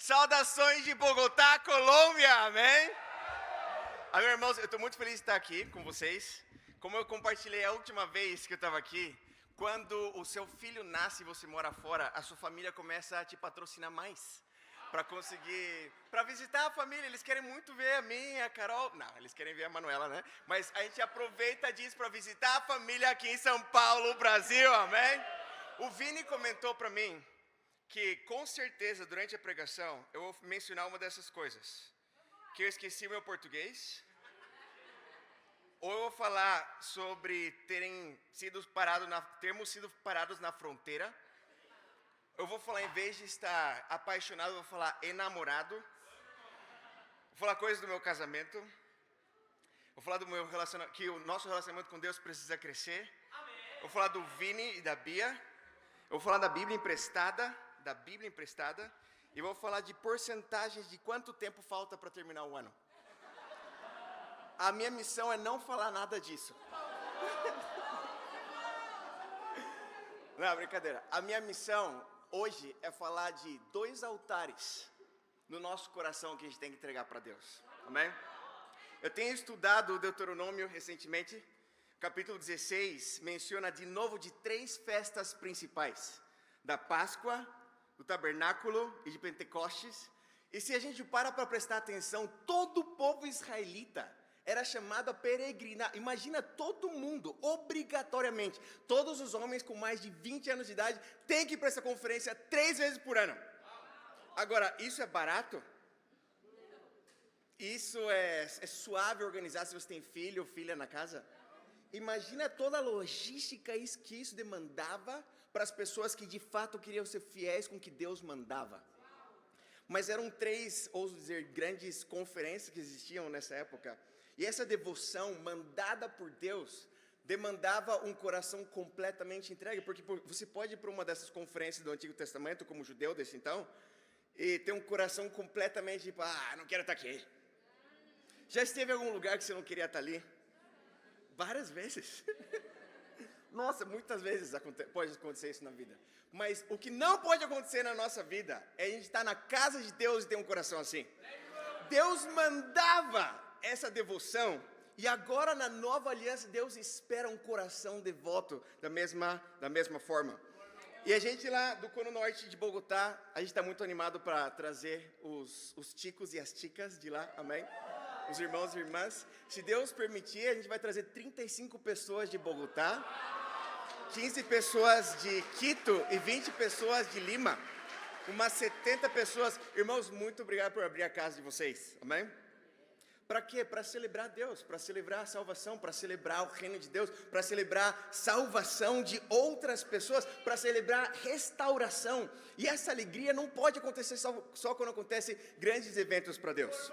Saudações de Bogotá, Colômbia, amém? Meus irmãos, eu estou muito feliz de estar aqui com vocês. Como eu compartilhei a última vez que eu estava aqui, quando o seu filho nasce e você mora fora, a sua família começa a te patrocinar mais. Para visitar a família, eles querem muito ver a minha, a Carol, não, eles querem ver a Manuela, né? Mas a gente aproveita disso para visitar a família aqui em São Paulo, Brasil, amém? O Vini comentou para mim que com certeza durante a pregação eu vou mencionar uma dessas coisas, que eu esqueci meu português, ou eu vou falar sobre termos sido parados na fronteira. Eu vou falar, em vez de estar apaixonado, eu vou falar enamorado. Vou falar coisas do meu casamento. Vou falar do meu relacionamento, que o nosso relacionamento com Deus precisa crescer. Vou falar do Vini e da Bia. Eu vou falar da Bíblia emprestada. E vou falar de porcentagens de quanto tempo falta para terminar o ano. A minha missão é não falar nada disso. Não, brincadeira. A minha missão hoje é falar de 2 altares no nosso coração que a gente tem que entregar para Deus. Amém? Eu tenho estudado o Deuteronômio recentemente. Capítulo 16 menciona de novo de 3 festas principais: da Páscoa, do Tabernáculo e de Pentecostes. E se a gente para prestar atenção, todo o povo israelita era chamado a peregrinar. Imagina, todo mundo, obrigatoriamente, todos os homens com mais de 20 anos de idade têm que ir para essa conferência 3 vezes por ano. Agora, isso é barato? Isso é suave organizar se você tem filho ou filha na casa? Imagina toda a logística que isso demandava para as pessoas que de fato queriam ser fiéis com o que Deus mandava. Mas eram 3, ouso dizer, grandes conferências que existiam nessa época. E essa devoção mandada por Deus demandava um coração completamente entregue, porque você pode ir para uma dessas conferências do Antigo Testamento, como judeu desse então, e ter um coração completamente tipo, não quero estar aqui. Já esteve em algum lugar que você não queria estar ali? Várias vezes. Nossa, muitas vezes pode acontecer isso na vida. Mas o que não pode acontecer na nossa vida é a gente estar na casa de Deus e ter um coração assim. Deus mandava essa devoção, e agora na nova aliança Deus espera um coração devoto da mesma forma. E a gente lá do Cono Norte de Bogotá, a gente está muito animado para trazer os ticos e as ticas de lá, amém? Os irmãos e irmãs. Se Deus permitir, a gente vai trazer 35 pessoas de Bogotá, 15 pessoas de Quito e 20 pessoas de Lima. Umas 70 pessoas. Irmãos, muito obrigado por abrir a casa de vocês, amém? Para quê? Para celebrar Deus, para celebrar a salvação, para celebrar o reino de Deus, para celebrar salvação de outras pessoas, para celebrar restauração. E essa alegria não pode acontecer só quando acontecem grandes eventos para Deus.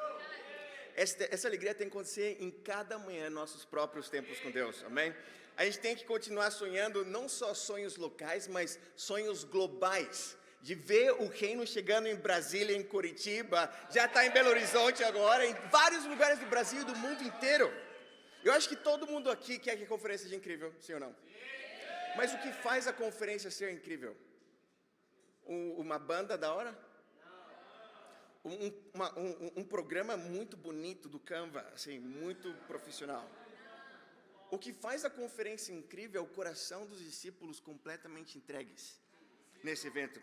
Essa alegria tem que acontecer em cada manhã, nossos próprios tempos com Deus, amém? A gente tem que continuar sonhando não só sonhos locais, mas sonhos globais. De ver o reino chegando em Brasília, em Curitiba, já está em Belo Horizonte agora, em vários lugares do Brasil e do mundo inteiro. Eu acho que todo mundo aqui quer que a conferência seja incrível, sim ou não? Mas o que faz a conferência ser incrível? Uma banda da hora? Um programa muito bonito do Canva, assim, muito profissional. O que faz a conferência incrível é o coração dos discípulos completamente entregues nesse evento.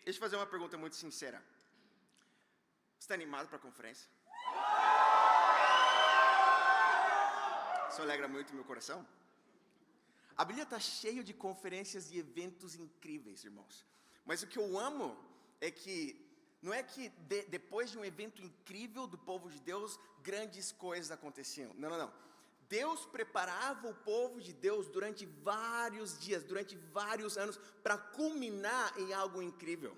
Deixa eu fazer uma pergunta muito sincera. Você está animado para a conferência? Isso alegra muito o meu coração. A Bíblia está cheia de conferências e eventos incríveis, irmãos. Mas o que eu amo é que, não é que depois de um evento incrível do povo de Deus, grandes coisas aconteciam. Não. Deus preparava o povo de Deus durante vários dias, durante vários anos, para culminar em algo incrível.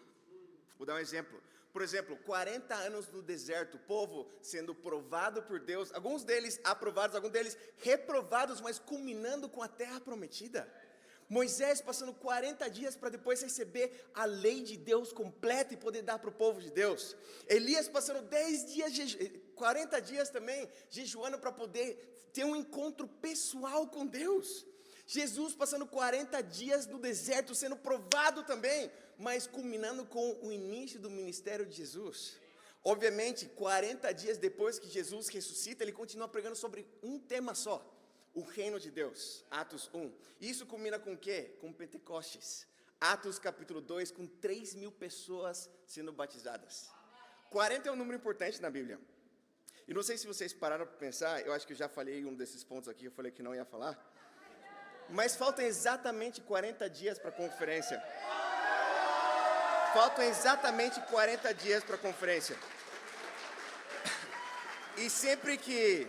Vou dar um exemplo. Por exemplo, 40 anos no deserto, o povo sendo provado por Deus, alguns deles aprovados, alguns deles reprovados, mas culminando com a terra prometida. Moisés passando 40 dias para depois receber a lei de Deus completa e poder dar para o povo de Deus. Elias passando 10 dias, 40 dias também, jejuando para poder ter um encontro pessoal com Deus. Jesus passando 40 dias no deserto, sendo provado também, mas culminando com o início do ministério de Jesus. Obviamente, 40 dias depois que Jesus ressuscita, ele continua pregando sobre um tema só, o reino de Deus, Atos 1. Isso culmina com o quê? Com Pentecostes. Atos capítulo 2, com 3.000 pessoas sendo batizadas. 40 é um número importante na Bíblia. E não sei se vocês pararam para pensar, eu acho que eu já falei um desses pontos aqui, eu falei que não ia falar. Mas faltam exatamente 40 dias para a conferência. Faltam exatamente 40 dias para a conferência. E sempre que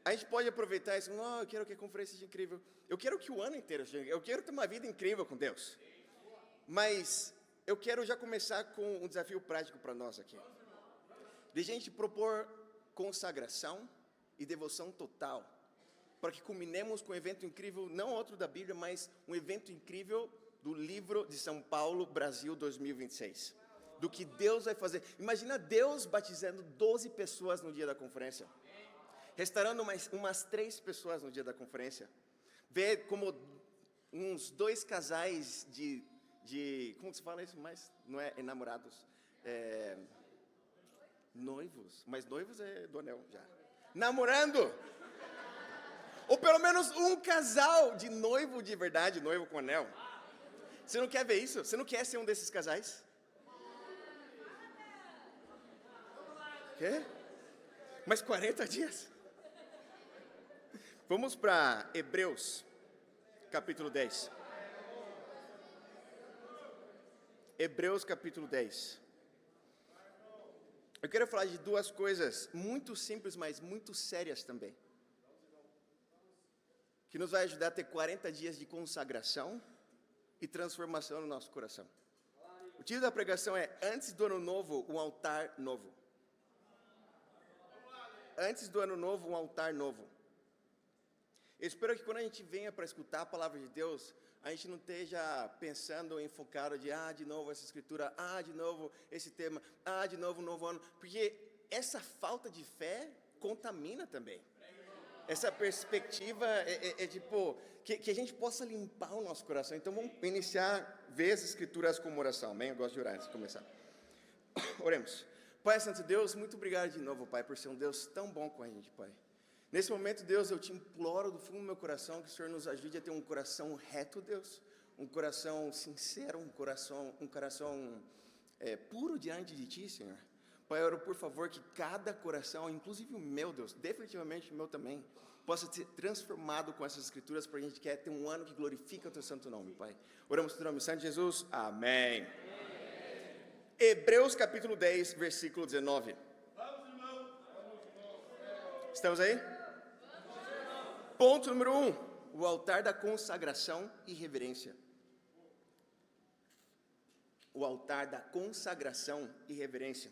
a gente pode aproveitar isso, eu quero que a conferência seja incrível. Eu quero que o ano inteiro seja, eu quero ter uma vida incrível com Deus. Mas eu quero já começar com um desafio prático para nós aqui. De a gente propor consagração e devoção total, para que culminemos com um evento incrível, não outro da Bíblia, mas um evento incrível do livro de São Paulo, Brasil 2026. Do que Deus vai fazer. Imagina Deus batizando 12 pessoas no dia da conferência. Restaurando umas 3 pessoas no dia da conferência. Ver como uns 2 casais de como se fala isso mais? Não é enamorados. Noivos. Mas noivos é do anel já. Namorando. Ou pelo menos um casal de noivo de verdade, noivo com anel. Você não quer ver isso? Você não quer ser um desses casais? Quê? Mais 40 dias? Vamos para Hebreus, capítulo 10. Hebreus, capítulo 10. Eu quero falar de 2 coisas muito simples, mas muito sérias também, que nos vai ajudar a ter 40 dias de consagração e transformação no nosso coração. O título da pregação é Antes do Ano Novo, um altar novo. Antes do Ano Novo, um altar novo. Eu espero que quando a gente venha para escutar a palavra de Deus, a gente não esteja pensando em focado de novo essa escritura, de novo esse tema, de novo um novo ano, porque essa falta de fé contamina também. Essa perspectiva tipo, que a gente possa limpar o nosso coração. Então vamos iniciar, ver as escrituras como oração, amém? Eu gosto de orar antes de começar. Oremos. Pai Santo Deus, muito obrigado de novo, Pai, por ser um Deus tão bom com a gente, Pai. Nesse momento, Deus, eu te imploro do fundo do meu coração que o Senhor nos ajude a ter um coração reto, Deus, um coração sincero, um coração puro diante de Ti, Senhor. Pai, eu oro, por favor, que cada coração, inclusive o meu, Deus, definitivamente o meu também, possa ser transformado com essas escrituras, para a gente quer ter um ano que glorifica o Teu santo nome, Pai. Oramos no nome Santo de Jesus. Amém. Hebreus capítulo 10, versículo 19. Estamos aí? Ponto número 1. O altar da consagração e reverência. O altar da consagração e reverência.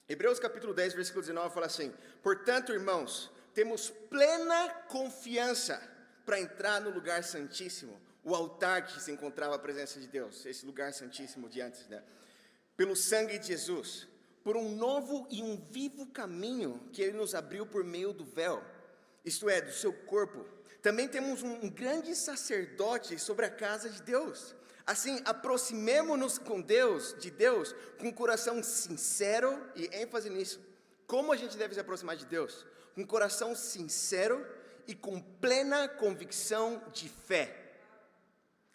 Hebreus capítulo 10, versículo 19 fala assim: portanto, irmãos, temos plena confiança para entrar no lugar santíssimo, o altar que se encontrava a presença de Deus, esse lugar santíssimo de antes, né? Pelo sangue de Jesus, por um novo e um vivo caminho que Ele nos abriu por meio do véu, isto é, do seu corpo. Também temos um grande sacerdote sobre a casa de Deus. Assim, aproximemo-nos de Deus, com um coração sincero, e ênfase nisso. Como a gente deve se aproximar de Deus? Com um coração sincero e com plena convicção de fé.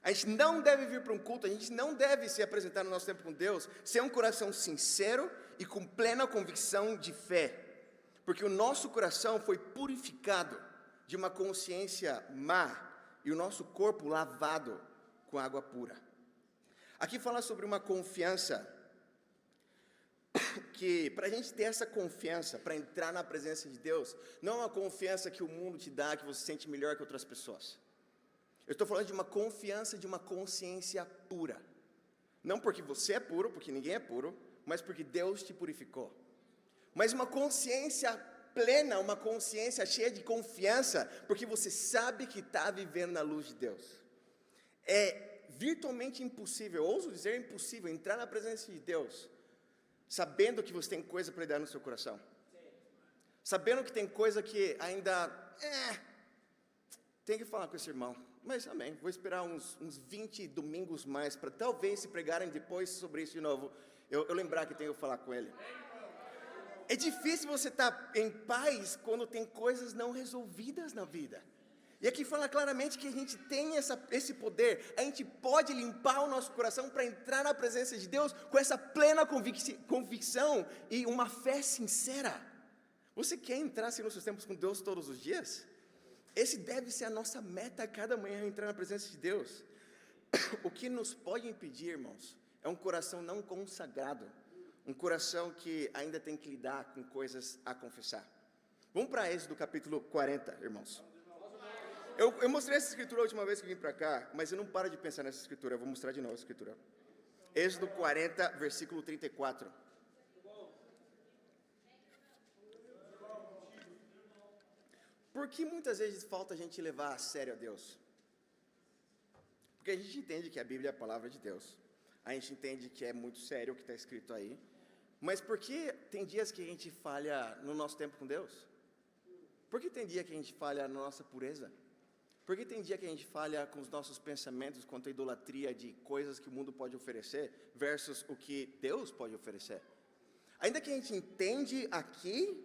A gente não deve vir para um culto, a gente não deve se apresentar no nosso tempo com Deus, sem um coração sincero e com plena convicção de fé. Porque o nosso coração foi purificado de uma consciência má e o nosso corpo lavado com água pura. Aqui fala sobre uma confiança, que para a gente ter essa confiança, para entrar na presença de Deus, não é uma confiança que o mundo te dá, que você se sente melhor que outras pessoas. Eu estou falando de uma confiança, de uma consciência pura. Não porque você é puro, porque ninguém é puro, mas porque Deus te purificou. Mas uma consciência plena, uma consciência cheia de confiança, porque você sabe que está vivendo na luz de Deus. É virtualmente impossível, ouso dizer impossível, entrar na presença de Deus, sabendo que você tem coisa para lidar no seu coração. Sabendo que tem coisa que ainda tem que falar com esse irmão. Mas amém, vou esperar uns 20 domingos mais para talvez se pregarem depois sobre isso de novo, eu lembrar que tenho que falar com ele. É difícil você estar em paz quando tem coisas não resolvidas na vida. E aqui fala claramente que a gente tem esse poder, a gente pode limpar o nosso coração para entrar na presença de Deus com essa plena convicção e uma fé sincera. Você quer entrar assim nos seus tempos com Deus todos os dias? Esse deve ser a nossa meta a cada manhã, entrar na presença de Deus. O que nos pode impedir, irmãos, é um coração não consagrado, um coração que ainda tem que lidar com coisas a confessar. Vamos para Êxodo capítulo 40, irmãos. Eu mostrei essa escritura a última vez que vim para cá, mas eu não paro de pensar nessa escritura, eu vou mostrar de novo a escritura. Êxodo 40, versículo 34. Por que muitas vezes falta a gente levar a sério a Deus? Porque a gente entende que a Bíblia é a palavra de Deus, a gente entende que é muito sério o que está escrito aí, mas por que tem dias que a gente falha no nosso tempo com Deus? Por que tem dia que a gente falha na nossa pureza? Por que tem dia que a gente falha com os nossos pensamentos quanto à idolatria de coisas que o mundo pode oferecer versus o que Deus pode oferecer? Ainda que a gente entende aqui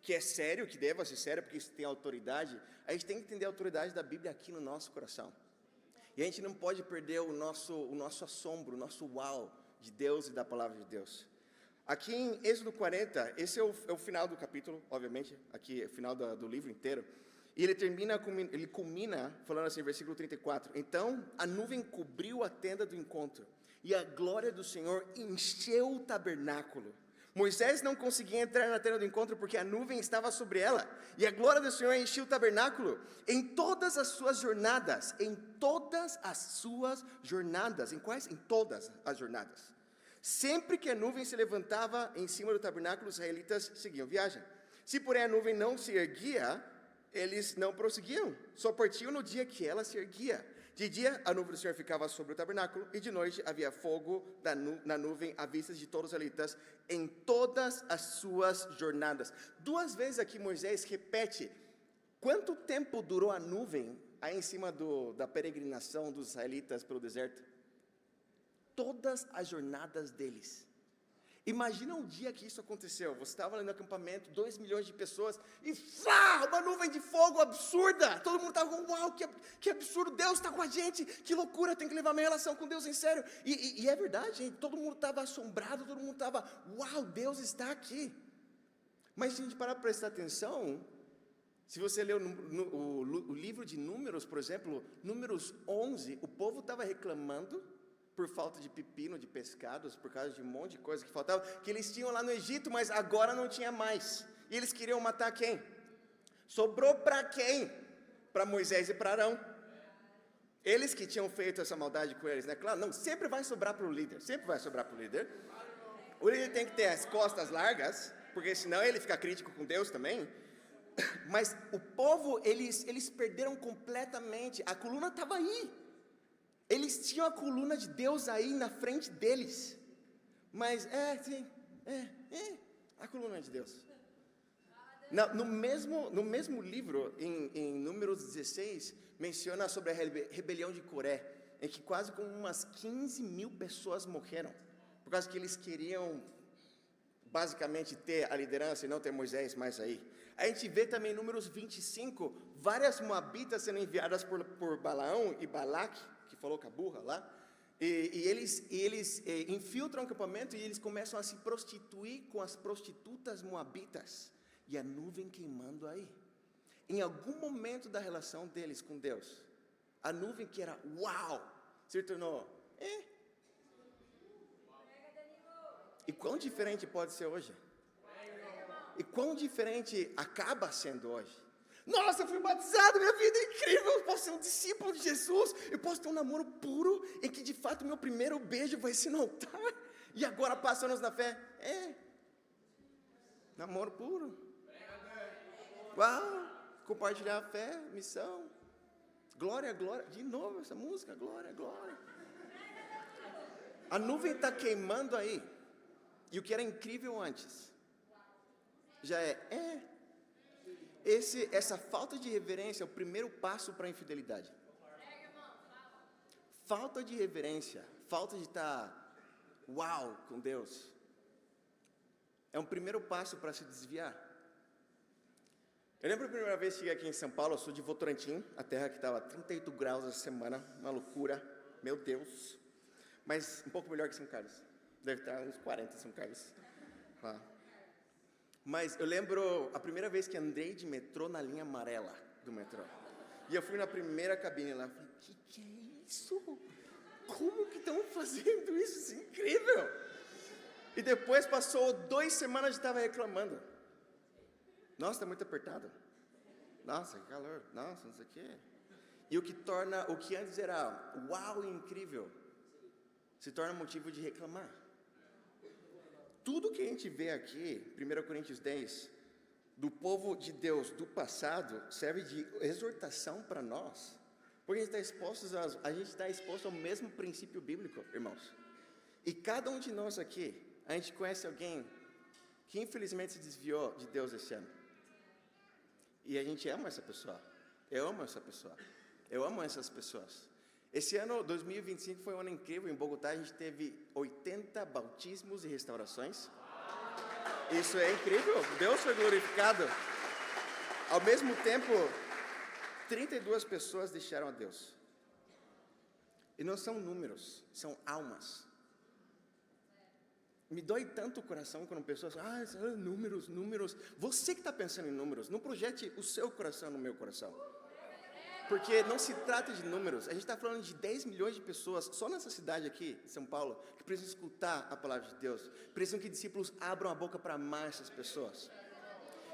que é sério, que deva ser sério, porque isso tem autoridade, a gente tem que entender a autoridade da Bíblia aqui no nosso coração. E a gente não pode perder o nosso assombro, o nosso uau de Deus e da palavra de Deus. Aqui em Êxodo 40, esse é o final do capítulo, obviamente, aqui é o final do livro inteiro. E ele culmina falando assim, versículo 34. Então a nuvem cobriu a tenda do encontro, e a glória do Senhor encheu o tabernáculo. Moisés não conseguia entrar na tenda do encontro porque a nuvem estava sobre ela, e a glória do Senhor encheu o tabernáculo em todas as suas jornadas. Em todas as suas jornadas. Em quais? Em todas as jornadas. Sempre que a nuvem se levantava em cima do tabernáculo, os israelitas seguiam viagem. Se porém a nuvem não se erguia, eles não prosseguiam, só partiam no dia que ela se erguia. De dia, a nuvem do Senhor ficava sobre o tabernáculo, e de noite havia fogo na nuvem à vista de todos os israelitas em todas as suas jornadas. 2 vezes aqui Moisés repete quanto tempo durou a nuvem aí em cima da peregrinação dos israelitas pelo deserto. Todas as jornadas deles. Imagina um dia que isso aconteceu, você estava ali no acampamento, 2 milhões de pessoas, e uma nuvem de fogo absurda, todo mundo estava com, uau, que absurdo, Deus está com a gente, que loucura, tem que levar minha relação com Deus em sério, e é verdade, gente, todo mundo estava assombrado, todo mundo estava, uau, Deus está aqui. Mas se a gente parar para prestar atenção, se você ler o livro de Números, por exemplo, Números 11, o povo estava reclamando, por falta de pepino, de pescados, por causa de um monte de coisa que faltava, que eles tinham lá no Egito, mas agora não tinha mais, e eles queriam matar quem? Sobrou para quem? Para Moisés e para Arão, eles que tinham feito essa maldade com eles, né? Claro, não, sempre vai sobrar para o líder, sempre vai sobrar para o líder tem que ter as costas largas, porque senão ele fica crítico com Deus também, mas o povo, eles perderam completamente, a coluna estava aí, eles tinham a coluna de Deus aí na frente deles, mas a coluna de Deus. No mesmo livro, em Números 16, menciona sobre a rebelião de Coré, em que quase como umas 15 mil pessoas morreram, por causa que eles queriam basicamente ter a liderança e não ter Moisés mais aí. A gente vê também em Números 25, várias moabitas sendo enviadas por Balaão e Balaque, que falou com a burra lá, e eles infiltram o acampamento e eles começam a se prostituir com as prostitutas moabitas, e a nuvem queimando aí. Em algum momento da relação deles com Deus, a nuvem que era uau, se tornou E quão diferente pode ser hoje? E quão diferente acaba sendo hoje? Nossa, eu fui batizado, minha vida é incrível, eu posso ser um discípulo de Jesus, eu posso ter um namoro puro, em que de fato meu primeiro beijo vai ser no altar, e agora passa anos na fé, namoro puro, uau, compartilhar a fé, missão, glória, glória, de novo essa música, glória, glória, a nuvem está queimando aí, e o que era incrível antes, já Essa falta de reverência é o primeiro passo para a infidelidade. Falta de reverência, falta de estar uau com Deus, é um primeiro passo para se desviar. Eu lembro a primeira vez que cheguei aqui em São Paulo, eu sou de Votorantim, a terra que estava 38 graus essa semana, uma loucura, meu Deus. Mas um pouco melhor que São Carlos, deve estar uns 40 São Carlos lá. Mas eu lembro a primeira vez que andei de metrô na linha amarela do metrô. E eu fui na primeira cabine lá, falei, que é isso? Como que estão fazendo isso? Isso é incrível! E depois passou 2 semanas e estava reclamando. Nossa, está muito apertado. Nossa, que calor. Nossa, não sei o quê. E o que antes era uau e incrível, se torna motivo de reclamar. Tudo que a gente vê aqui, 1 Coríntios 10, do povo de Deus do passado, serve de exortação para nós, porque a gente está exposto ao mesmo princípio bíblico, irmãos. E cada um de nós aqui, a gente conhece alguém que infelizmente se desviou de Deus esse ano. E a gente ama essa pessoa. Eu amo essa pessoa. Eu amo essas pessoas. Esse ano, 2025, foi um ano incrível. Em Bogotá, a gente teve 80 bautismos e restaurações. Isso é incrível. Deus foi glorificado. Ao mesmo tempo, 32 pessoas deixaram a Deus. E não são números, são almas. Me dói tanto o coração quando pessoas falam, números. Você que está pensando em números, não projete o seu coração no meu coração. Porque não se trata de números, a gente está falando de 10 milhões de pessoas, só nessa cidade aqui, em São Paulo, que precisam escutar a palavra de Deus, precisam que discípulos abram a boca para amar essas pessoas.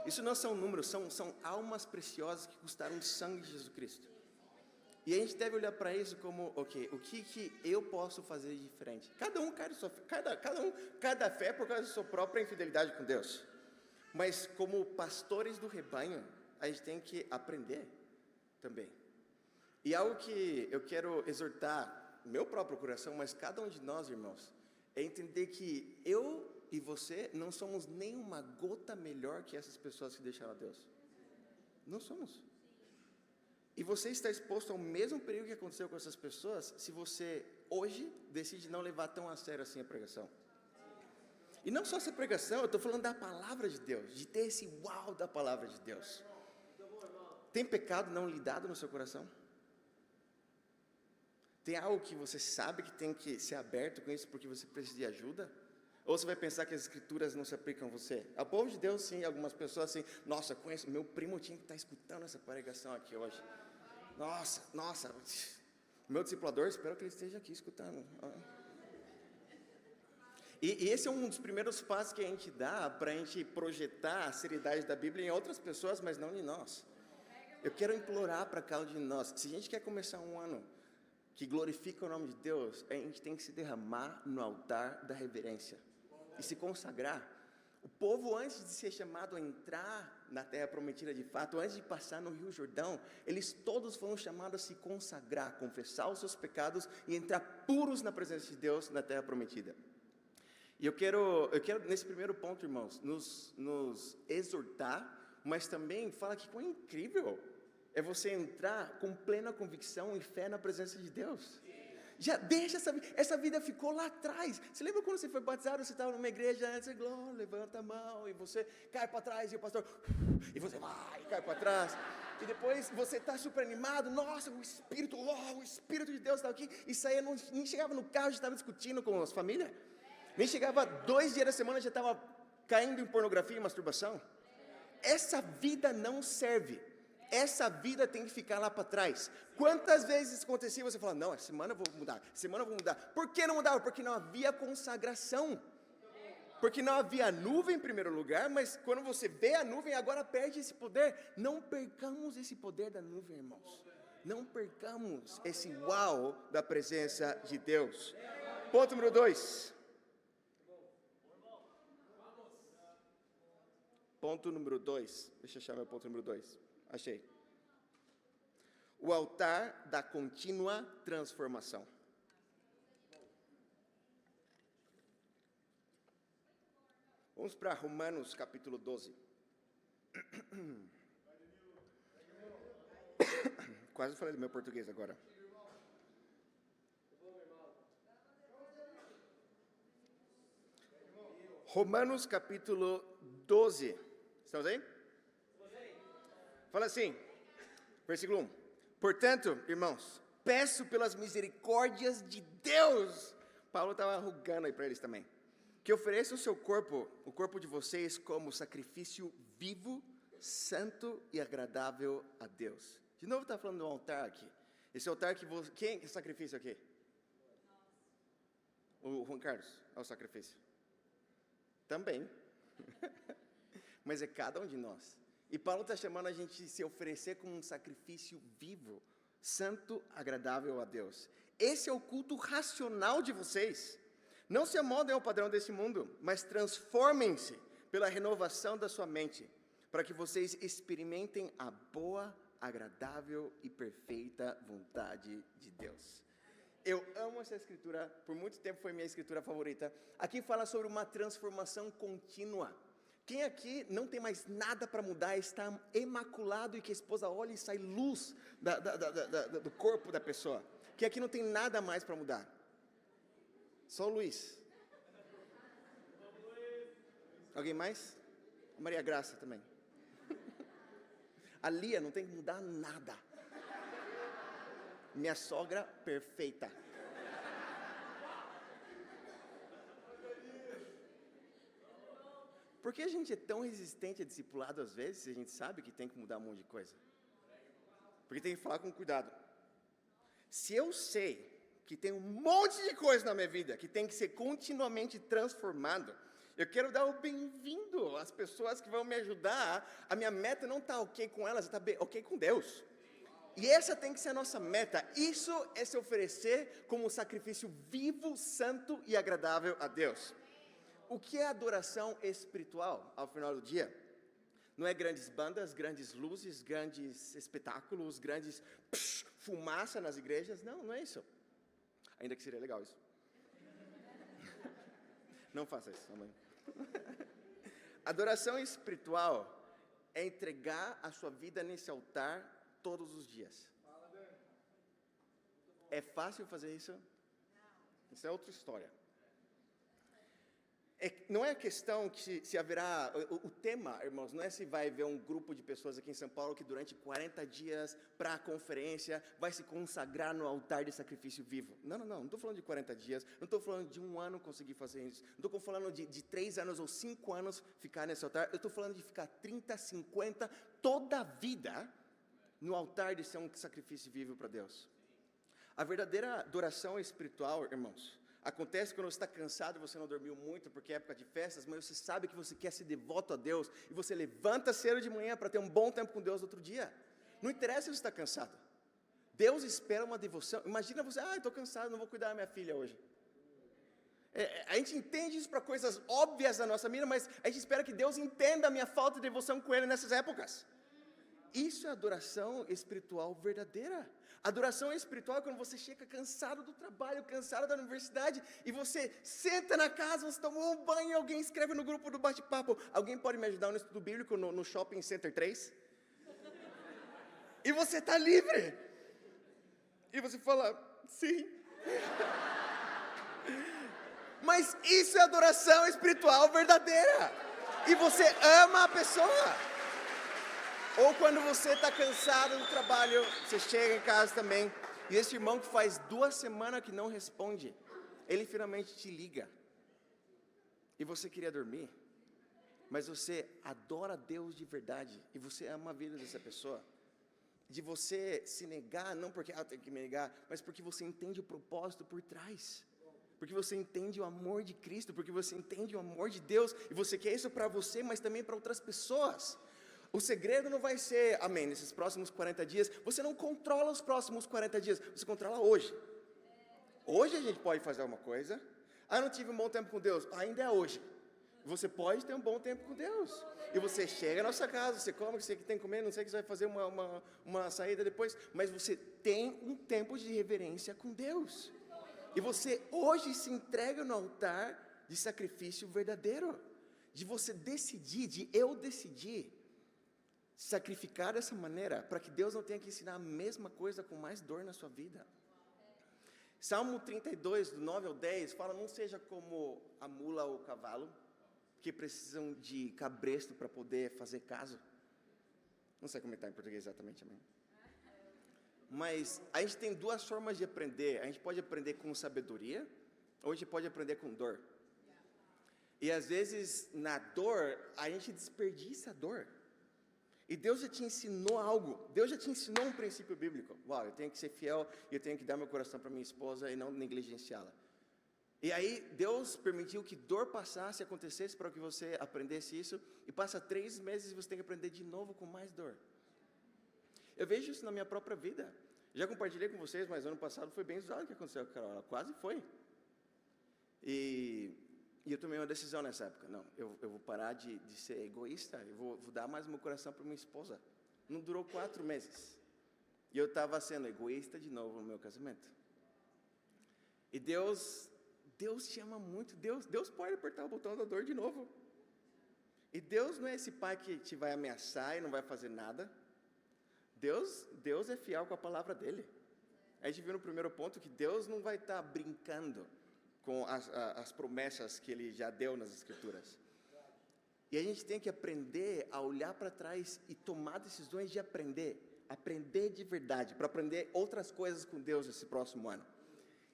Isso não são números, são almas preciosas que custaram o sangue de Jesus Cristo. E a gente deve olhar para isso como, o que eu posso fazer de diferente? Cada fé por causa da sua própria infidelidade com Deus. Mas como pastores do rebanho, a gente tem que aprender também. E algo que eu quero exortar meu próprio coração, mas cada um de nós, irmãos, é entender que eu e você não somos nem uma gota melhor que essas pessoas que deixaram a Deus. Não somos. E você está exposto ao mesmo perigo que aconteceu com essas pessoas, se você hoje decide não levar tão a sério assim a pregação. E não só essa pregação, eu estou falando da palavra de Deus, de ter esse uau da palavra de Deus. Tem pecado não lidado no seu coração? Tem algo que você sabe que tem que ser aberto com isso porque você precisa de ajuda? Ou você vai pensar que as escrituras não se aplicam a você? Ao povo de Deus, sim, algumas pessoas assim, nossa, conheço, meu primo tinha que estar escutando essa pregação aqui hoje. Nossa, meu discipulador, espero que ele esteja aqui escutando. E esse é um dos primeiros passos que a gente dá para a gente projetar a seriedade da Bíblia em outras pessoas, mas não em nós. Eu quero implorar para cada um de nós, se a gente quer começar um ano que glorifica o nome de Deus, a gente tem que se derramar no altar da reverência e se consagrar. O povo, antes de ser chamado a entrar na terra prometida de fato, antes de passar no Rio Jordão, eles todos foram chamados a se consagrar, confessar os seus pecados e entrar puros na presença de Deus na terra prometida. E eu quero nesse primeiro ponto, irmãos, nos exortar, mas também fala que quão incrível é você entrar com plena convicção e fé na presença de Deus. Já deixa essa vida ficou lá atrás. Você lembra quando você foi batizado, você estava numa igreja, antes glória, levanta a mão, e você cai para trás, e o pastor, e você vai, cai para trás, e depois você está super animado, nossa, o Espírito de Deus está aqui, e saía, nem chegava no carro, já estava discutindo com as famílias, nem chegava 2 dias da semana, já estava caindo em pornografia e masturbação. Essa vida não serve. Essa vida tem que ficar lá para trás. Quantas vezes isso acontecia, você fala, não, essa semana eu vou mudar. Por que não mudava? Porque não havia consagração. Porque não havia nuvem em primeiro lugar, mas quando você vê a nuvem, agora perde esse poder. Não percamos esse poder da nuvem, irmãos. Não percamos esse uau da presença de Deus. Ponto número 2. Ponto número 2. Deixa eu achar meu ponto número 2. Achei. O altar da contínua transformação. Vamos para Romanos capítulo 12. quase falei do meu português agora. Romanos capítulo 12. Estamos aí? Fala assim, versículo 1. Portanto, irmãos, peço pelas misericórdias de Deus. Paulo estava rugando aí para eles também. Que ofereçam o seu corpo, o corpo de vocês, como sacrifício vivo, santo e agradável a Deus. De novo está falando do altar aqui. Esse altar que você... Quem é o sacrifício aqui? O Juan Carlos é o sacrifício. Também. Mas é cada um de nós. E Paulo está chamando a gente de se oferecer como um sacrifício vivo, santo, agradável a Deus. Esse é o culto racional de vocês. Não se amoldem ao padrão desse mundo, mas transformem-se pela renovação da sua mente, para que vocês experimentem a boa, agradável e perfeita vontade de Deus. Eu amo essa escritura, por muito tempo foi minha escritura favorita. Aqui fala sobre uma transformação contínua. Quem aqui não tem mais nada para mudar, está imaculado e que a esposa olha e sai luz do corpo da pessoa? Quem aqui não tem nada mais para mudar? Só o Luiz. Alguém mais? A Maria Graça também. A Lia não tem que mudar nada. Minha sogra perfeita. Por que a gente é tão resistente a discipulado às vezes, se a gente sabe que tem que mudar um monte de coisa? Porque tem que falar com cuidado. Se eu sei que tem um monte de coisa na minha vida que tem que ser continuamente transformado, eu quero dar o bem-vindo às pessoas que vão me ajudar. A minha meta não está ok com elas, está ok com Deus. E essa tem que ser a nossa meta. Isso é se oferecer como um sacrifício vivo, santo e agradável a Deus. O que é adoração espiritual ao final do dia? Não é grandes bandas, grandes luzes, grandes espetáculos, grandes fumaça nas igrejas. Não, não é isso. Ainda que seria legal isso. Não faça isso, mãe. Adoração espiritual é entregar a sua vida nesse altar todos os dias. É fácil fazer isso? Isso é outra história. Não é questão que se haverá, o tema, irmãos, não é se vai haver um grupo de pessoas aqui em São Paulo que durante 40 dias para a conferência vai se consagrar no altar de sacrifício vivo. Não estou falando de 40 dias, não estou falando de um ano conseguir fazer isso, não estou falando de 3 anos ou 5 anos ficar nesse altar, eu estou falando de ficar 30, 50, toda a vida no altar de ser um sacrifício vivo para Deus. A verdadeira adoração espiritual, irmãos, acontece quando você está cansado e você não dormiu muito porque é época de festas, mas você sabe que você quer ser devoto a Deus e você levanta cedo de manhã para ter um bom tempo com Deus no outro dia. Não interessa se você está cansado. Deus espera uma devoção. Imagina você, estou cansado, não vou cuidar da minha filha hoje. A gente entende isso para coisas óbvias da nossa vida, mas a gente espera que Deus entenda a minha falta de devoção com Ele nessas épocas. Isso é adoração espiritual verdadeira. Adoração espiritual é quando você chega cansado do trabalho, cansado da universidade, e você senta na casa, você tomou um banho e alguém escreve no grupo do bate-papo: alguém pode me ajudar no estudo bíblico no Shopping Center 3? E você está livre. E você fala: sim. Mas isso é adoração espiritual verdadeira. E você ama a pessoa. Ou quando você está cansado do trabalho, você chega em casa também, e esse irmão que faz 2 semanas que não responde, ele finalmente te liga. E você queria dormir, mas você adora Deus de verdade, e você ama a vida dessa pessoa. De você se negar, não porque eu tenho que me negar, mas porque você entende o propósito por trás. Porque você entende o amor de Cristo, porque você entende o amor de Deus, e você quer isso para você, mas também para outras pessoas. O segredo não vai ser, amém, nesses próximos 40 dias, você não controla os próximos 40 dias, você controla hoje. Hoje a gente pode fazer uma coisa, não tive um bom tempo com Deus, ainda é hoje. Você pode ter um bom tempo com Deus. E você chega na sua casa, você come o que você tem que comer, não sei que você vai fazer uma saída depois, mas você tem um tempo de reverência com Deus. E você hoje se entrega no altar de sacrifício verdadeiro. De você decidir, de eu decidir, sacrificar dessa maneira, para que Deus não tenha que ensinar a mesma coisa com mais dor na sua vida. Salmo 32, do 9 ao 10, fala, não seja como a mula ou o cavalo, que precisam de cabresto para poder fazer caso. Não sei como está em português exatamente, amém? Mas a gente tem duas formas de aprender. A gente pode aprender com sabedoria, ou a gente pode aprender com dor. E às vezes, na dor, a gente desperdiça a dor. E Deus já te ensinou algo. Deus já te ensinou um princípio bíblico. Uau, eu tenho que ser fiel e eu tenho que dar meu coração para minha esposa e não negligenciá-la. E aí, Deus permitiu que dor passasse, acontecesse para que você aprendesse isso. E passa 3 meses e você tem que aprender de novo com mais dor. Eu vejo isso na minha própria vida. Já compartilhei com vocês, mas ano passado foi bem usado o que aconteceu com a Carol. Ela quase foi. E eu tomei uma decisão nessa época. Não, eu vou parar de ser egoísta. Eu vou dar mais meu coração para minha esposa. Não durou 4 meses. E eu estava sendo egoísta de novo no meu casamento. E Deus te ama muito. Deus pode apertar o botão da dor de novo. E Deus não é esse pai que te vai ameaçar e não vai fazer nada. Deus é fiel com a palavra dele. A gente viu no primeiro ponto que Deus não vai estar brincando com as promessas que ele já deu nas escrituras. E a gente tem que aprender a olhar para trás e tomar decisões de aprender de verdade, para aprender outras coisas com Deus esse próximo ano.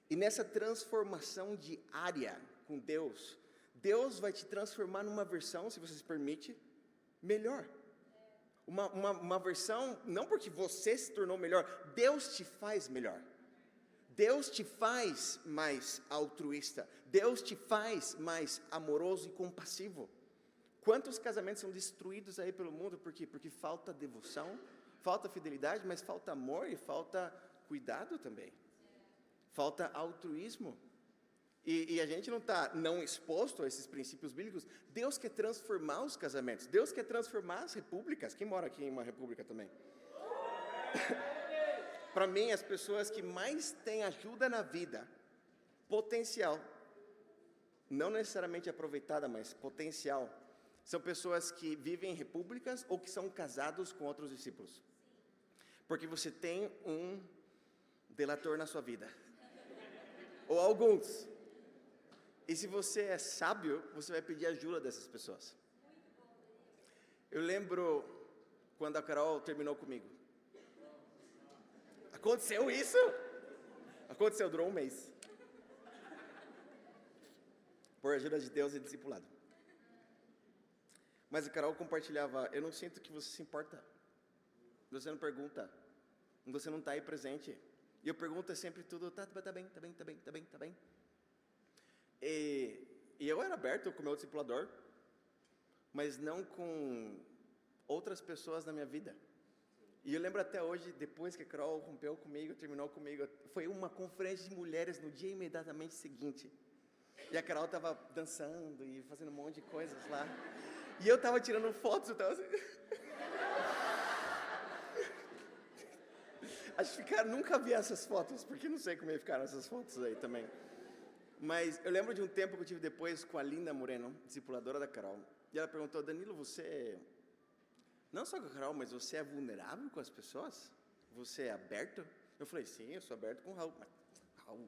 E nessa transformação diária com Deus, Deus vai te transformar numa versão, se você se permite, melhor. Uma versão, não porque você se tornou melhor, Deus te faz melhor. Deus te faz mais altruísta. Deus te faz mais amoroso e compassivo. Quantos casamentos são destruídos aí pelo mundo? Por quê? Porque falta devoção, falta fidelidade, mas falta amor e falta cuidado também. Falta altruísmo. E a gente não está não exposto a esses princípios bíblicos. Deus quer transformar os casamentos. Deus quer transformar as repúblicas. Quem mora aqui em uma república também? Para mim, as pessoas que mais têm ajuda na vida, potencial, não necessariamente aproveitada, mas potencial, são pessoas que vivem em repúblicas ou que são casados com outros discípulos. Porque você tem um delator na sua vida. Ou alguns. E se você é sábio, você vai pedir ajuda dessas pessoas. Eu lembro quando a Carol terminou comigo. Aconteceu isso? Aconteceu, durou 1 mês. Por ajuda de Deus e discipulado. Mas a Carol compartilhava, eu não sinto que você se importa. Você não pergunta. Você não está aí presente. E eu pergunto sempre tudo, tá bem. E eu era aberto com o meu discipulador, mas não com outras pessoas na minha vida. E eu lembro até hoje, depois que a Carol rompeu comigo, terminou comigo, foi uma conferência de mulheres no dia imediatamente seguinte. E a Carol estava dançando e fazendo um monte de coisas lá. E eu estava tirando fotos, eu estava assim... Acho que nunca vi essas fotos, porque não sei como ia ficar essas fotos aí também. Mas eu lembro de um tempo que eu tive depois com a Linda Moreno, discipuladora da Carol. E ela perguntou, Danilo, você... Não só com a Carol, mas você é vulnerável com as pessoas? Você é aberto? Eu falei, sim, eu sou aberto com o Raul. Mas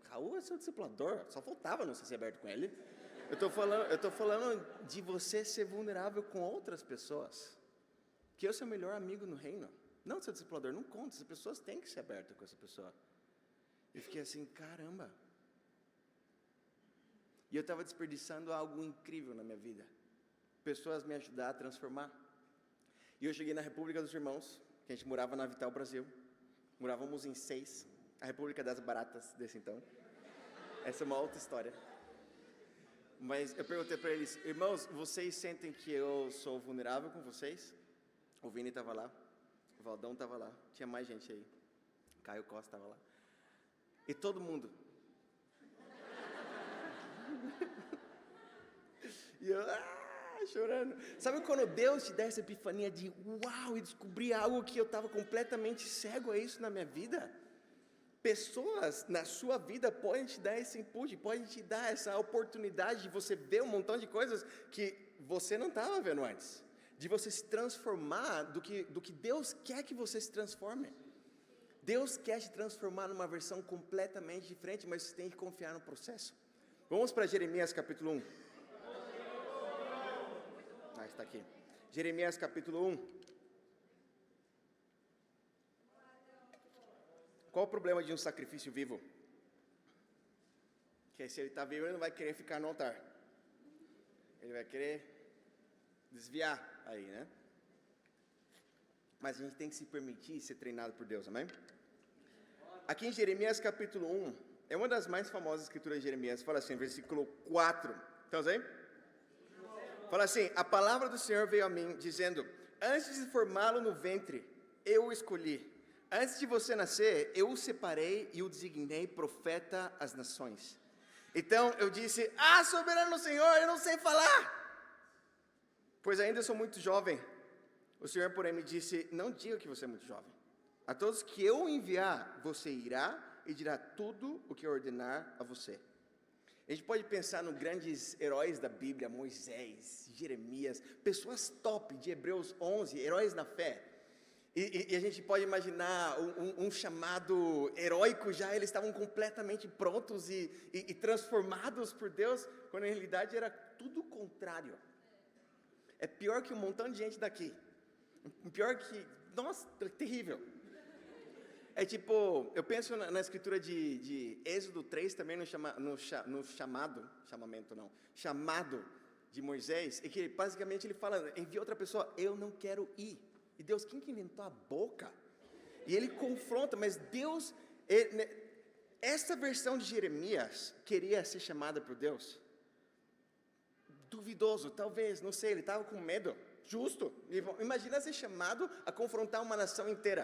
Raul é seu discipulador, só faltava não ser aberto com ele. Eu tô falando de você ser vulnerável com outras pessoas. Que eu sou o melhor amigo no reino. Não seu discipulador, não conta, as pessoas têm que ser abertas com essa pessoa. Eu fiquei assim, caramba. E eu estava desperdiçando algo incrível na minha vida. Pessoas me ajudaram a transformar. E eu cheguei na República dos Irmãos, que a gente morava na Vital Brasil. Morávamos em 6, a República das Baratas desse então. Essa é uma outra história. Mas eu perguntei para eles, irmãos, vocês sentem que eu sou vulnerável com vocês? O Vini estava lá, o Valdão estava lá, tinha mais gente aí. Caio Costa estava lá. E todo mundo. E eu, chorando. Sabe quando Deus te dá essa epifania de uau, e descobrir algo que eu estava completamente cego a isso na minha vida? Pessoas na sua vida podem te dar esse input, podem te dar essa oportunidade de você ver um montão de coisas que você não estava vendo antes. de você se transformar do que Deus quer que você se transforme. Deus quer te transformar numa versão completamente diferente, mas você tem que confiar no processo. Vamos para Jeremias capítulo 1. Está aqui. Jeremias capítulo 1. Qual o problema de um sacrifício vivo? Que se ele está vivo, ele não vai querer ficar no altar. Ele vai querer desviar aí, né? Mas a gente tem que se permitir ser treinado por Deus, amém? Aqui em Jeremias capítulo 1, é uma das mais famosas escrituras de Jeremias, fala assim, versículo 4. Estamos aí? Fala assim, a palavra do Senhor veio a mim, dizendo, antes de formá-lo no ventre, eu o escolhi. Antes de você nascer, eu o separei e o designei profeta às nações. Então eu disse, soberano Senhor, eu não sei falar, pois ainda sou muito jovem. O Senhor, porém, me disse, não diga que você é muito jovem. A todos que eu enviar, você irá e dirá tudo o que eu ordenar a você. A gente pode pensar nos grandes heróis da Bíblia, Moisés, Jeremias, pessoas top de Hebreus 11, heróis na fé. E a gente pode imaginar um chamado heróico já, eles estavam completamente prontos e transformados por Deus, quando na realidade era tudo o contrário. É pior que um montão de gente daqui. Pior que, nossa, terrível. É tipo, eu penso na escritura de Êxodo 3 também, chamado de Moisés, e que basicamente ele fala, envia outra pessoa, eu não quero ir. E Deus, quem que inventou a boca? E ele confronta, mas Deus, essa versão de Jeremias queria ser chamada por Deus. Duvidoso, talvez, não sei, ele estava com medo, justo. Imagina ser chamado a confrontar uma nação inteira.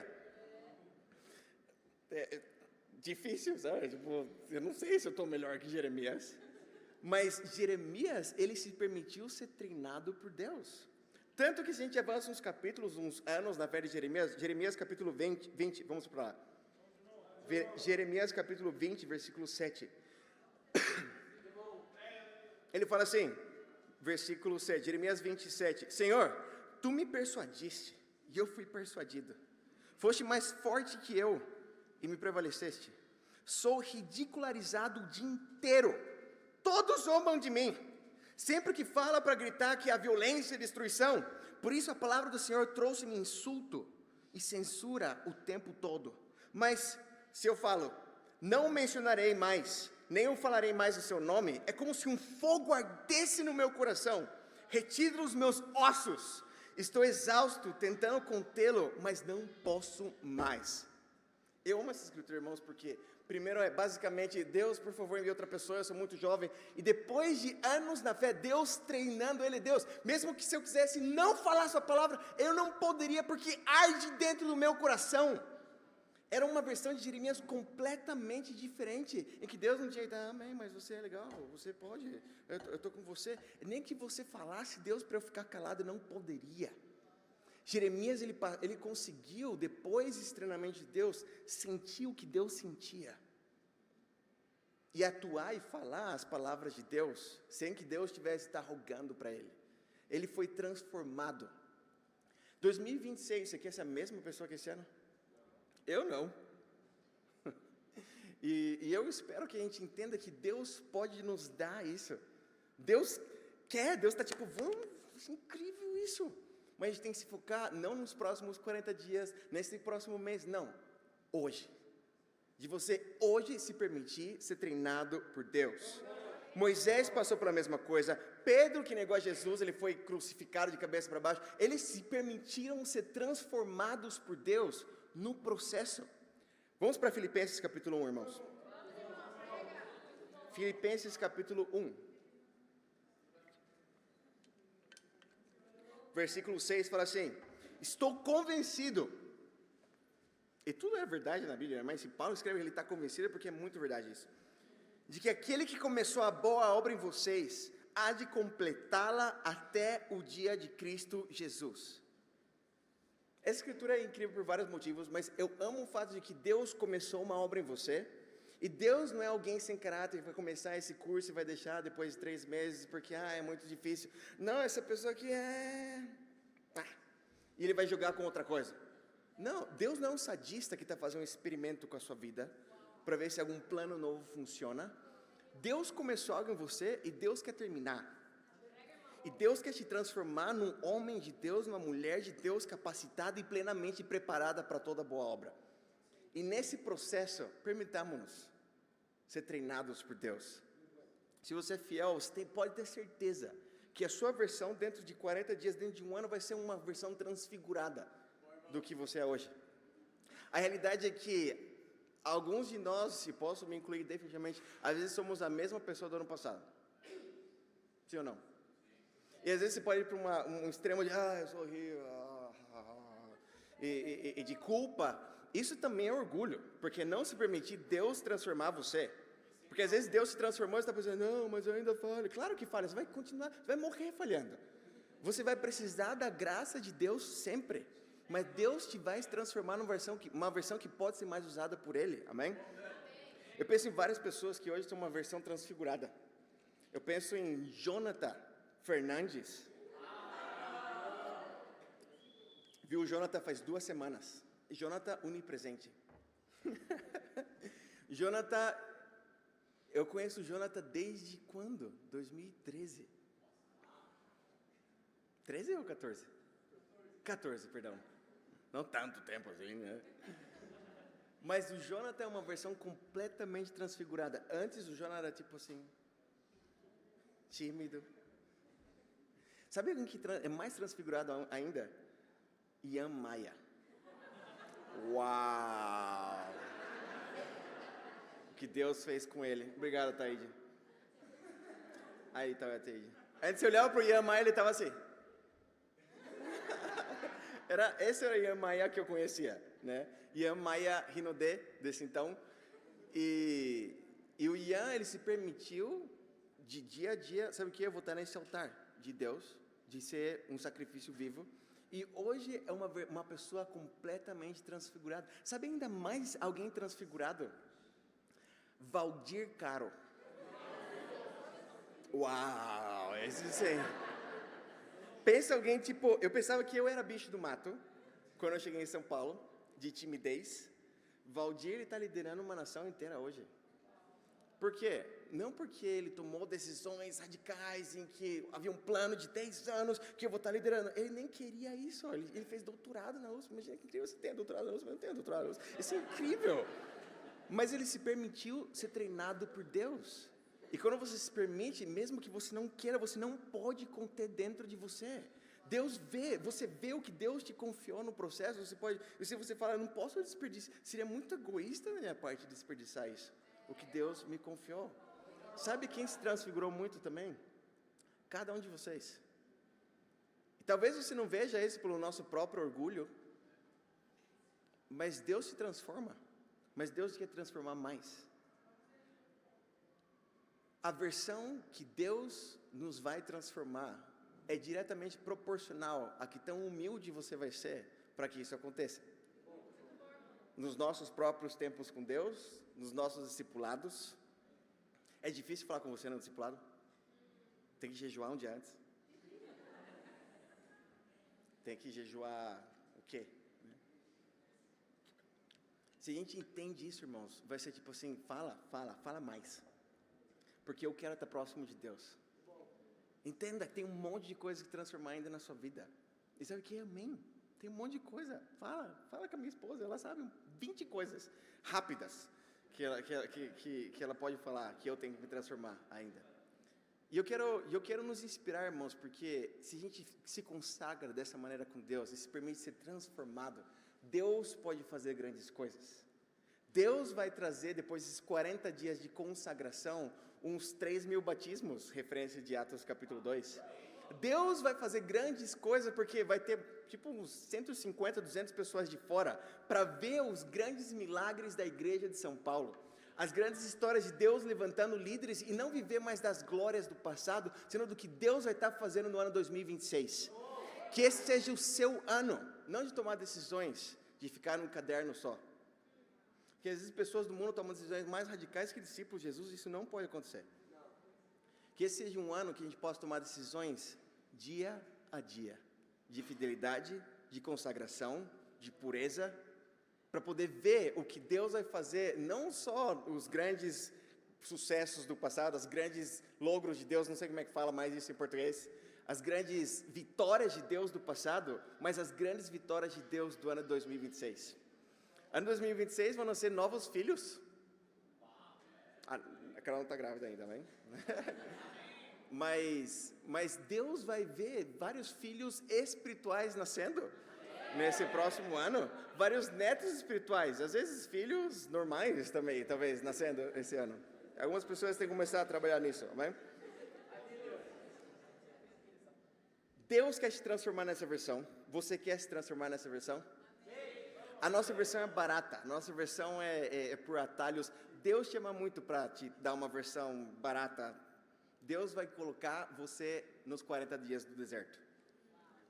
Difícil, sabe? Tipo, eu não sei se eu estou melhor que Jeremias. Mas Jeremias, ele se permitiu ser treinado por Deus. Tanto que se a gente avança uns capítulos, uns anos na fé de Jeremias capítulo 20, vamos para lá. Jeremias capítulo 20, versículo 7. Ele fala assim, versículo 7, Jeremias 27. Senhor, tu me persuadiste e eu fui persuadido. Foste mais forte que eu e me prevaleceste. Sou ridicularizado o dia inteiro. Todos zombam de mim. Sempre que fala para gritar que há violência e destruição. Por isso a palavra do Senhor trouxe-me insulto e censura o tempo todo. Mas se eu falo, não mencionarei mais, nem eu falarei mais o seu nome, é como se um fogo ardesse no meu coração, retido os meus ossos. Estou exausto, tentando contê-lo, mas não posso mais. Eu amo essa escritura, irmãos, porque primeiro é basicamente, Deus, por favor, envie outra pessoa, eu sou muito jovem. E depois de anos na fé, Deus treinando ele, Deus, mesmo que se eu quisesse não falar sua palavra, eu não poderia, porque arde dentro do meu coração. Era uma versão de Jeremias completamente diferente, em que Deus não tinha dito, amém, mas você é legal, você pode, eu estou com você. Nem que você falasse, Deus, para eu ficar calado, não poderia. Jeremias, ele conseguiu, depois desse treinamento de Deus, sentir o que Deus sentia. E atuar e falar as palavras de Deus, sem que Deus tivesse estar rogando para ele. Ele foi transformado. 2026, você quer ser a mesma pessoa que esse ano? Eu não. E eu espero que a gente entenda que Deus pode nos dar isso. Deus quer, Deus está tipo, vamos, incrível isso. Mas a gente tem que se focar não nos próximos 40 dias, nesse próximo mês, não. Hoje. De você hoje se permitir ser treinado por Deus. Moisés passou pela mesma coisa. Pedro, que negou a Jesus, ele foi crucificado de cabeça para baixo. Eles se permitiram ser transformados por Deus no processo. Vamos para Filipenses capítulo 1, irmãos. Filipenses capítulo 1. Versículo 6 fala assim, estou convencido, e tudo é verdade na Bíblia, mas se Paulo escreve que ele está convencido, é porque é muito verdade isso, de que aquele que começou a boa obra em vocês, há de completá-la até o dia de Cristo Jesus. Essa escritura é incrível por vários motivos, mas eu amo o fato de que Deus começou uma obra em você, e Deus não é alguém sem caráter que vai começar esse curso e vai deixar depois de 3 meses, porque é muito difícil. Não, essa pessoa aqui e ele vai jogar com outra coisa. Não, Deus não é um sadista que está fazendo um experimento com a sua vida, para ver se algum plano novo funciona. Deus começou algo em você e Deus quer terminar. E Deus quer te transformar num homem de Deus, numa mulher de Deus capacitada e plenamente preparada para toda boa obra. E nesse processo, permitamos-nos ser treinados por Deus. Se você é fiel, você pode ter certeza que a sua versão dentro de 40 dias, dentro de um ano, vai ser uma versão transfigurada do que você é hoje. A realidade é que alguns de nós, se posso me incluir definitivamente, às vezes somos a mesma pessoa do ano passado. Sim ou não? E às vezes você pode ir para um extremo de, eu sou horrível, e de culpa. Isso também é orgulho, porque não se permitir Deus transformar você. Porque às vezes Deus se transformou e você está pensando, não, mas eu ainda falho. Claro que falha, você vai continuar, você vai morrer falhando. Você vai precisar da graça de Deus sempre. Mas Deus te vai se transformar numa versão que pode ser mais usada por Ele, amém? Eu penso em várias pessoas que hoje têm uma versão transfigurada. Eu penso em Jonathan Fernandes. Viu o Jonathan faz 2 semanas. Jonathan onipresente. Jonathan, eu conheço o Jonathan desde quando? 2013. 13 ou 14? 14, perdão. Não tanto tempo assim, né? Mas o Jonathan é uma versão completamente transfigurada. Antes o Jonathan era tipo assim, tímido. Sabe alguém que é mais transfigurado ainda? Ian Maia. Uau! O que Deus fez com ele. Obrigado, Taíde. Aí tá a Taíde. Antes você olhava pro Ian Maia, ele estava assim. Esse era o Ian Maia que eu conhecia, né? Ian Maia Rinodê, desse então. E o Ian, ele se permitiu, de dia a dia, sabe o que? Eu vou estar nesse altar de Deus, de ser um sacrifício vivo. E hoje é uma pessoa completamente transfigurada. Sabe ainda mais alguém transfigurado? Valdir Caro. Uau, esse sim. Pensa alguém tipo, eu pensava que eu era bicho do mato, quando eu cheguei em São Paulo, de timidez. Valdir, ele está liderando uma nação inteira hoje. Por quê? Não porque ele tomou decisões radicais em que havia um plano de 10 anos que eu vou estar liderando. Ele nem queria isso, ele fez doutorado na USP. Imagina que incrível, você tem doutorado na USP, eu não tenho doutorado na USP. Isso é incrível. Mas ele se permitiu ser treinado por Deus. E quando você se permite, mesmo que você não queira, você não pode conter dentro de você. Deus vê, você vê o que Deus te confiou no processo. Se você fala, eu não posso desperdiçar, seria muito egoísta da minha parte desperdiçar isso. O que Deus me confiou. Sabe quem se transfigurou muito também? Cada um de vocês. E talvez você não veja isso pelo nosso próprio orgulho, mas Deus se transforma. Mas Deus quer transformar mais. A versão que Deus nos vai transformar é diretamente proporcional a que tão humilde você vai ser para que isso aconteça. Nos nossos próprios tempos com Deus, nos nossos discipulados. É difícil falar com você no discipulado? Tem que jejuar um dia antes. Tem que jejuar o quê? Se a gente entende isso, irmãos, vai ser tipo assim, fala mais. Porque eu quero estar próximo de Deus. Entenda que tem um monte de coisa que transformar ainda na sua vida. E sabe o que? Amém. Tem um monte de coisa. Fala com a minha esposa, ela sabe 20 coisas rápidas que ela pode falar, que eu tenho que me transformar ainda. E eu quero nos inspirar, irmãos, porque se a gente se consagra dessa maneira com Deus e se permite ser transformado, Deus pode fazer grandes coisas. Deus vai trazer, depois desses 40 dias de consagração, uns 3.000 batismos, referência de Atos capítulo 2. Deus vai fazer grandes coisas, porque vai ter tipo uns 150, 200 pessoas de fora, para ver os grandes milagres da igreja de São Paulo. As grandes histórias de Deus levantando líderes e não viver mais das glórias do passado, senão do que Deus vai estar fazendo no ano 2026. Que esse seja o seu ano, não de tomar decisões, de ficar num caderno só. Porque às vezes pessoas do mundo tomam decisões mais radicais que discípulos de Jesus, isso não pode acontecer. Que esse seja um ano que a gente possa tomar decisões dia a dia. de fidelidade, de consagração, de pureza, para poder ver o que Deus vai fazer, não só os grandes sucessos do passado, as grandes logros de Deus, não sei como é que fala mais isso em português, as grandes vitórias de Deus do passado, mas as grandes vitórias de Deus do ano 2026. Ano 2026 vão nascer novos filhos. A Carol não está grávida ainda, amém? Mas Deus vai ver vários filhos espirituais nascendo nesse próximo ano, vários netos espirituais, às vezes filhos normais também, talvez, nascendo esse ano. Algumas pessoas têm que começar a trabalhar nisso, amém? Deus quer te transformar nessa versão. Você quer se transformar nessa versão? A nossa versão é barata, a nossa versão é por atalhos. Deus te ama muito para te dar uma versão barata. Deus vai colocar você nos 40 dias do deserto.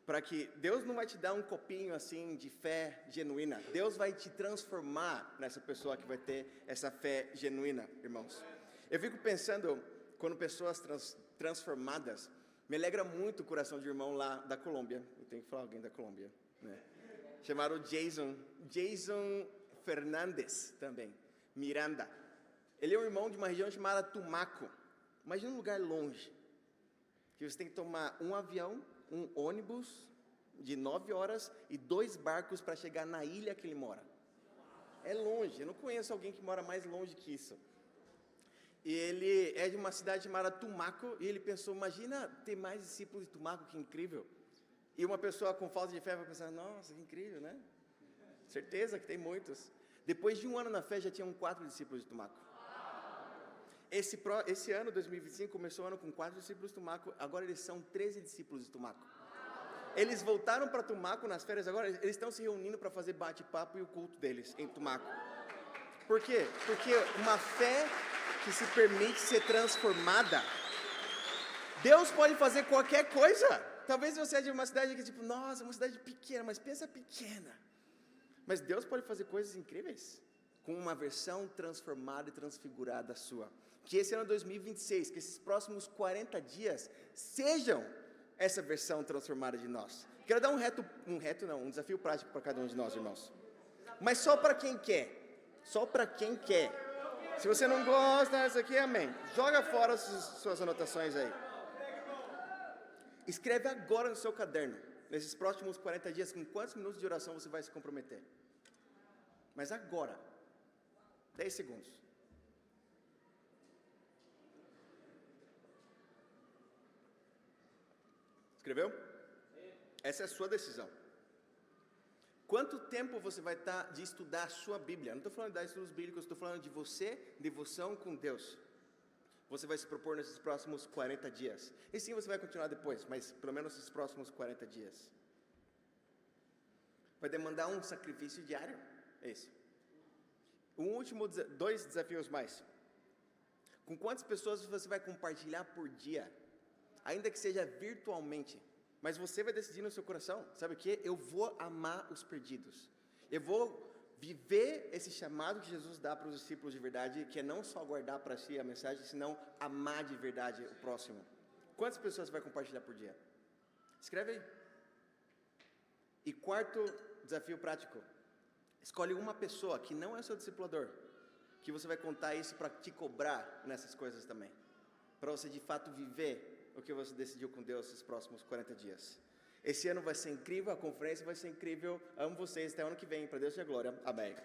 Para que Deus não vai te dar um copinho assim de fé genuína. Deus vai te transformar nessa pessoa que vai ter essa fé genuína, irmãos. Eu fico pensando, quando pessoas transformadas, me alegra muito o coração de irmão lá da Colômbia. Eu tenho que falar alguém da Colômbia, né? Chamaram Jason Fernandes também, Miranda. Ele é um irmão de uma região chamada Tumaco. Imagina um lugar longe, que você tem que tomar um avião, um ônibus de 9 horas e 2 barcos para chegar na ilha que ele mora. É longe, eu não conheço alguém que mora mais longe que isso. E ele é de uma cidade chamada Tumaco, e ele pensou, imagina ter mais discípulos de Tumaco, que incrível. E uma pessoa com falta de fé vai pensar, nossa, que incrível, né? Certeza que tem muitos. Depois de um ano na fé, já tinham 4 discípulos de Tumaco. Esse ano, 2025, começou o ano com 4 discípulos de Tumaco, agora eles são 13 discípulos de Tumaco. Eles voltaram para Tumaco nas férias agora, eles estão se reunindo para fazer bate-papo e o culto deles em Tumaco. Por quê? Porque uma fé que se permite ser transformada, Deus pode fazer qualquer coisa. Talvez você é de uma cidade que tipo, nossa, uma cidade pequena, mas pensa pequena. Mas Deus pode fazer coisas incríveis com uma versão transformada e transfigurada sua. Que esse ano 2026, que esses próximos 40 dias sejam essa versão transformada de nós. Quero dar um desafio prático para cada um de nós, irmãos. Mas só para quem quer. Só para quem quer. Se você não gosta, isso aqui, amém. Joga fora as suas anotações aí. Escreve agora no seu caderno, nesses próximos 40 dias, com quantos minutos de oração você vai se comprometer. Mas agora, 10 segundos. Escreveu? Essa é a sua decisão. Quanto tempo você vai estar de estudar a sua Bíblia? Não estou falando de dar estudos bíblicos, estou falando de você, devoção com Deus. Você vai se propor nesses próximos 40 dias. E sim, você vai continuar depois, mas pelo menos nesses próximos 40 dias. Vai demandar um sacrifício diário. É isso. Dois desafios mais. Com quantas pessoas você vai compartilhar por dia? Ainda que seja virtualmente. Mas você vai decidir no seu coração. Sabe o quê? Eu vou amar os perdidos. Eu vou viver esse chamado que Jesus dá para os discípulos de verdade, que é não só guardar para si a mensagem, senão amar de verdade o próximo. Quantas pessoas você vai compartilhar por dia? Escreve aí. E quarto desafio prático. Escolhe uma pessoa que não é seu discipulador, que você vai contar isso para te cobrar nessas coisas também. Para você de fato viver o que você decidiu com Deus esses próximos 40 dias. Esse ano vai ser incrível, a conferência vai ser incrível. Amo vocês, até ano que vem, para Deus seja glória. Amém.